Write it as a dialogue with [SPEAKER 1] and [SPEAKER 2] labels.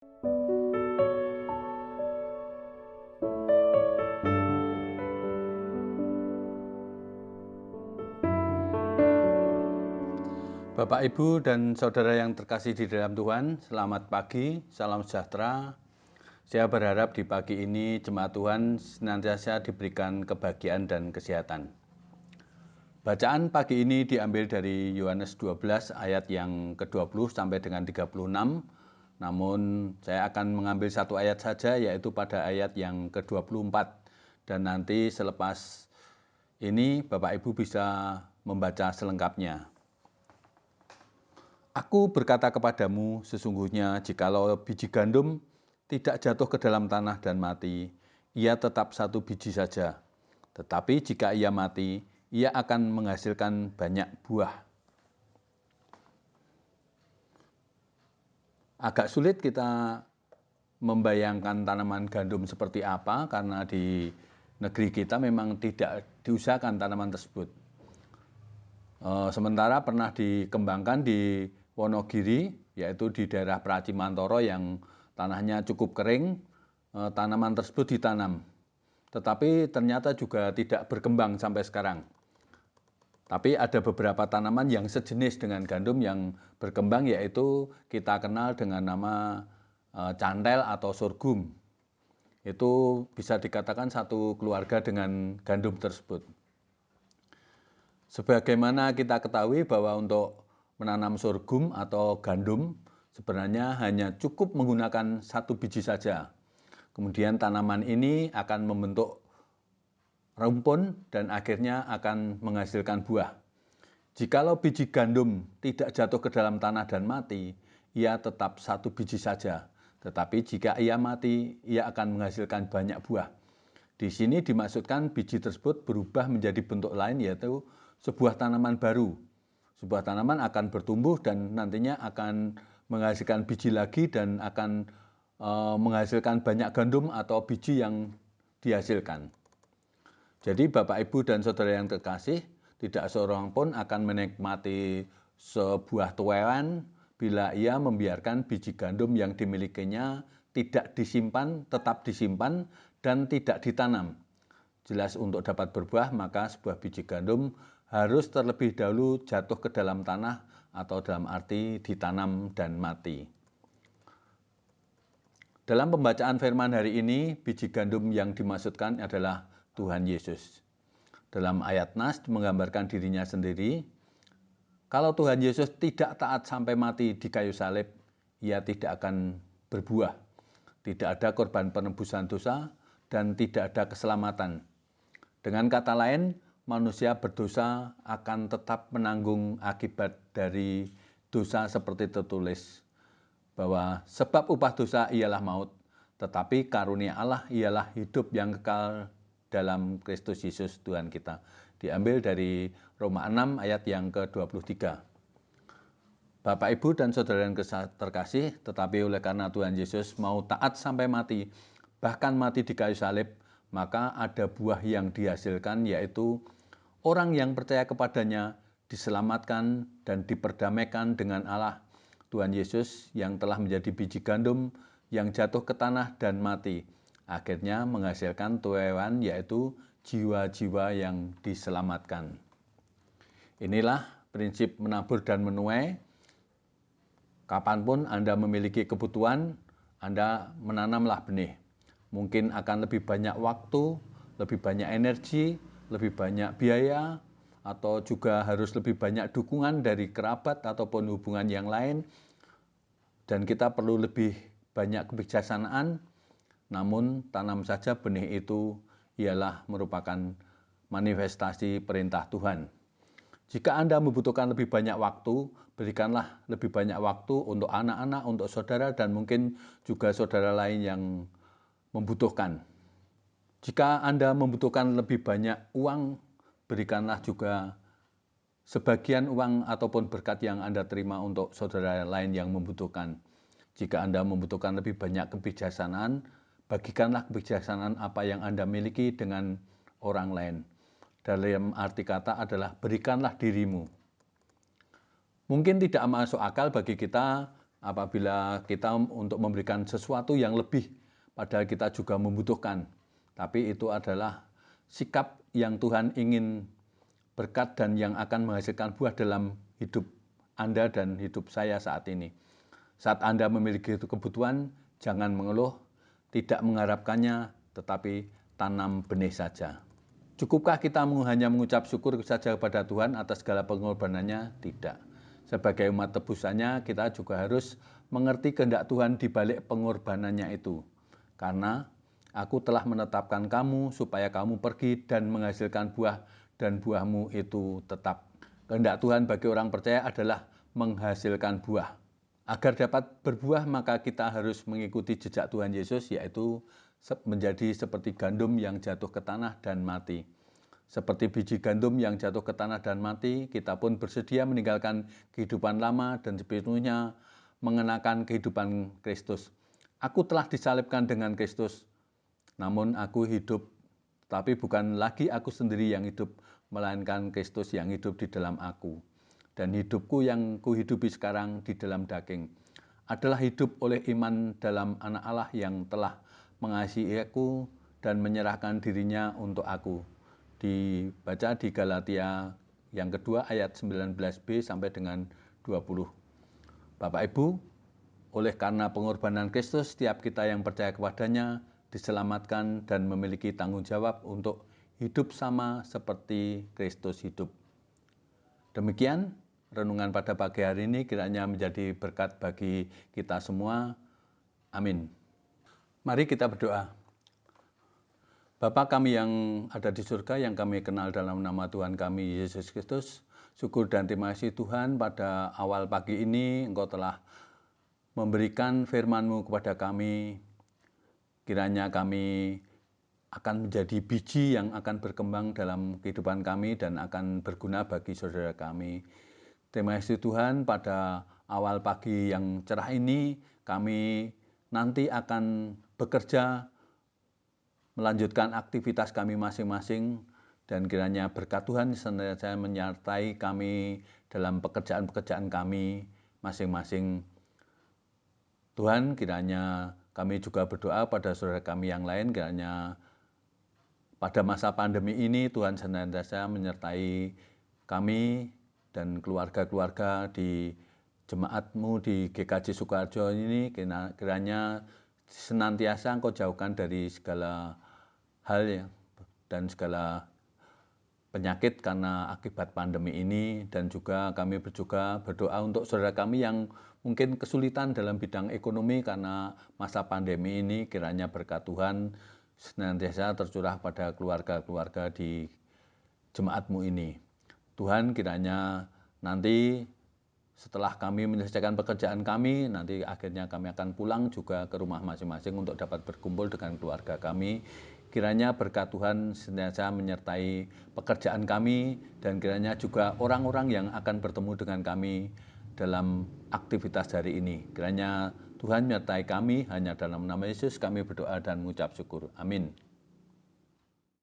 [SPEAKER 1] Bapak, Ibu, dan Saudara yang terkasih di dalam Tuhan, selamat pagi, salam sejahtera. Saya berharap di pagi ini jemaat Tuhan senantiasa diberikan kebahagiaan dan kesehatan. Bacaan pagi ini diambil dari Yohanes 12 ayat yang ke-20 sampai dengan 36. Namun saya akan mengambil satu ayat saja, yaitu pada ayat yang ke-24. Dan nanti selepas ini Bapak Ibu bisa membaca selengkapnya. Aku berkata kepadamu, sesungguhnya jikalau biji gandum tidak jatuh ke dalam tanah dan mati, ia tetap satu biji saja. Tetapi jika ia mati, ia akan menghasilkan banyak buah. Agak sulit kita membayangkan tanaman gandum seperti apa, karena di negeri kita memang tidak diusahakan tanaman tersebut. Sementara pernah dikembangkan di Wonogiri, yaitu di daerah Pracimantoro yang tanahnya cukup kering, tanaman tersebut ditanam. Tetapi ternyata juga tidak berkembang sampai sekarang. Tapi ada beberapa tanaman yang sejenis dengan gandum yang berkembang, yaitu kita kenal dengan nama cantel atau sorghum. Itu bisa dikatakan satu keluarga dengan gandum tersebut. Sebagaimana kita ketahui bahwa untuk menanam sorghum atau gandum sebenarnya hanya cukup menggunakan satu biji saja. Kemudian tanaman ini akan membentuk rumpun dan akhirnya akan menghasilkan buah. Jikalau biji gandum tidak jatuh ke dalam tanah dan mati, ia tetap satu biji saja. Tetapi jika ia mati, ia akan menghasilkan banyak buah. Di sini dimaksudkan biji tersebut berubah menjadi bentuk lain, yaitu sebuah tanaman baru. Sebuah tanaman akan bertumbuh dan nantinya akan menghasilkan biji lagi dan akan menghasilkan banyak gandum atau biji yang dihasilkan. Jadi Bapak, Ibu, dan Saudara yang terkasih, tidak seorang pun akan menikmati sebuah tuayan bila ia membiarkan biji gandum yang dimilikinya tidak disimpan, tetap disimpan, dan tidak ditanam. Jelas untuk dapat berbuah, maka sebuah biji gandum harus terlebih dahulu jatuh ke dalam tanah atau dalam arti ditanam dan mati. Dalam pembacaan firman hari ini, biji gandum yang dimaksudkan adalah Tuhan Yesus. Dalam ayat Nas menggambarkan dirinya sendiri. Kalau Tuhan Yesus tidak taat sampai mati di kayu salib, ia tidak akan berbuah. Tidak ada korban penebusan dosa dan tidak ada keselamatan. Dengan kata lain, manusia berdosa akan tetap menanggung akibat dari dosa seperti tertulis bahwa sebab upah dosa ialah maut, tetapi karunia Allah ialah hidup yang kekal dalam Kristus Yesus Tuhan kita. Diambil dari Roma 6 ayat yang ke-23. Bapak, Ibu, dan Saudara yang terkasih, tetapi oleh karena Tuhan Yesus mau taat sampai mati, bahkan mati di kayu salib, maka ada buah yang dihasilkan, yaitu orang yang percaya kepadanya diselamatkan dan diperdamaikan dengan Allah. Tuhan Yesus yang telah menjadi biji gandum yang jatuh ke tanah dan mati, akhirnya menghasilkan tuayan, yaitu jiwa-jiwa yang diselamatkan. Inilah prinsip menabur dan menuai. Kapanpun Anda memiliki kebutuhan, Anda menanamlah benih. Mungkin akan lebih banyak waktu, lebih banyak energi, lebih banyak biaya, atau juga harus lebih banyak dukungan dari kerabat ataupun hubungan yang lain. Dan kita perlu lebih banyak kebijaksanaan, namun tanam saja benih itu ialah merupakan manifestasi perintah Tuhan. Jika Anda membutuhkan lebih banyak waktu, berikanlah lebih banyak waktu untuk anak-anak, untuk saudara, dan mungkin juga saudara lain yang membutuhkan. Jika Anda membutuhkan lebih banyak uang, berikanlah juga sebagian uang ataupun berkat yang Anda terima untuk saudara lain yang membutuhkan. Jika Anda membutuhkan lebih banyak kebijaksanaan, bagikanlah kebijaksanaan apa yang Anda miliki dengan orang lain. Dalam arti kata adalah berikanlah dirimu. Mungkin tidak masuk akal bagi kita apabila kita untuk memberikan sesuatu yang lebih, padahal kita juga membutuhkan. Tapi itu adalah sikap yang Tuhan ingin berkat dan yang akan menghasilkan buah dalam hidup Anda dan hidup saya saat ini. Saat Anda memiliki kebutuhan, jangan mengeluh, tidak mengharapkannya, tetapi tanam benih saja. Cukupkah kita hanya mengucap syukur saja kepada Tuhan atas segala pengorbanannya? Tidak. Sebagai umat tebusannya, kita juga harus mengerti kehendak Tuhan di balik pengorbanannya itu. Karena aku telah menetapkan kamu supaya kamu pergi dan menghasilkan buah, dan buahmu itu tetap. Kehendak Tuhan bagi orang percaya adalah menghasilkan buah. Agar dapat berbuah, maka kita harus mengikuti jejak Tuhan Yesus, yaitu menjadi seperti gandum yang jatuh ke tanah dan mati. Seperti biji gandum yang jatuh ke tanah dan mati, kita pun bersedia meninggalkan kehidupan lama dan sepenuhnya mengenakan kehidupan Kristus. Aku telah disalibkan dengan Kristus, namun aku hidup, tapi bukan lagi aku sendiri yang hidup, melainkan Kristus yang hidup di dalam aku. Dan hidupku yang kuhidupi sekarang di dalam daging adalah hidup oleh iman dalam Anak Allah yang telah mengasihi aku dan menyerahkan dirinya untuk aku. Dibaca di Galatia yang kedua ayat 19b sampai dengan 20. Bapak Ibu, oleh karena pengorbanan Kristus, setiap kita yang percaya kepadanya diselamatkan dan memiliki tanggung jawab untuk hidup sama seperti Kristus hidup. Demikian renungan pada pagi hari ini, kiranya menjadi berkat bagi kita semua. Amin. Mari kita berdoa. Bapa kami yang ada di surga, yang kami kenal dalam nama Tuhan kami Yesus Kristus, syukur dan terima kasih Tuhan, pada awal pagi ini Engkau telah memberikan firman-Mu kepada kami. Kiranya kami akan menjadi biji yang akan berkembang dalam kehidupan kami dan akan berguna bagi saudara kami. Terima kasih Tuhan, pada awal pagi yang cerah ini kami nanti akan bekerja, melanjutkan aktivitas kami masing-masing, dan kiranya berkat Tuhan senantiasa menyertai kami dalam pekerjaan-pekerjaan kami masing-masing. Tuhan, kiranya kami juga berdoa pada saudara kami yang lain, kiranya pada masa pandemi ini Tuhan senantiasa menyertai kami dan keluarga-keluarga di jemaat-Mu di GKJ Sukoharjo ini. Kiranya senantiasa Engkau jauhkan dari segala hal dan segala penyakit karena akibat pandemi ini, dan juga kami berdoa untuk saudara kami yang mungkin kesulitan dalam bidang ekonomi karena masa pandemi ini. Kiranya berkat Tuhan senantiasa tercurah pada keluarga-keluarga di jemaat-Mu ini. Tuhan, kiranya nanti setelah kami menyelesaikan pekerjaan kami, nanti akhirnya kami akan pulang juga ke rumah masing-masing untuk dapat berkumpul dengan keluarga kami. Kiranya berkat Tuhan senantiasa menyertai pekerjaan kami, dan kiranya juga orang-orang yang akan bertemu dengan kami dalam aktivitas hari ini. Kiranya Tuhan menyertai kami, hanya dalam nama Yesus kami berdoa dan mengucap syukur. Amin.